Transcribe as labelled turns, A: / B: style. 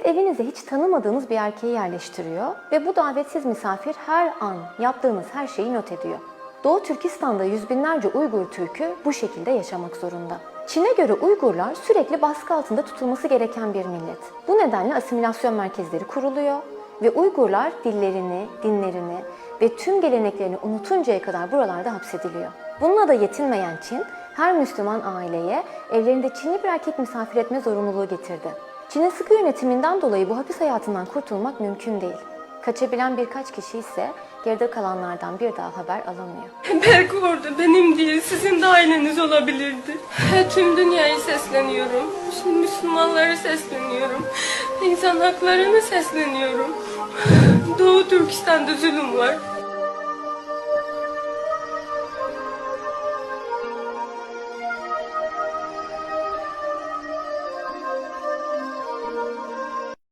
A: evinize hiç tanımadığınız bir erkeği yerleştiriyor ve bu davetsiz misafir her an yaptığınız her şeyi not ediyor. Doğu Türkistan'da yüz binlerce Uygur Türk'ü bu şekilde yaşamak zorunda. Çin'e göre Uygurlar sürekli baskı altında tutulması gereken bir millet. Bu nedenle asimilasyon merkezleri kuruluyor ve Uygurlar dillerini, dinlerini ve tüm geleneklerini unutuncaya kadar buralarda hapsediliyor. Bununla da yetinmeyen Çin, her Müslüman aileye evlerinde Çinli bir erkek misafir etme zorunluluğu getirdi. Çin'in sıkı yönetiminden dolayı bu hapis hayatından kurtulmak mümkün değil. Kaçabilen birkaç kişi ise geride kalanlardan bir daha haber alamıyor.
B: Belki orada benim değil, sizin de aileniz olabilirdi. Tüm dünyayı sesleniyorum. Şimdi Müslümanlara sesleniyorum. İnsan haklarına sesleniyorum. Doğu Türkistan'da zulüm var.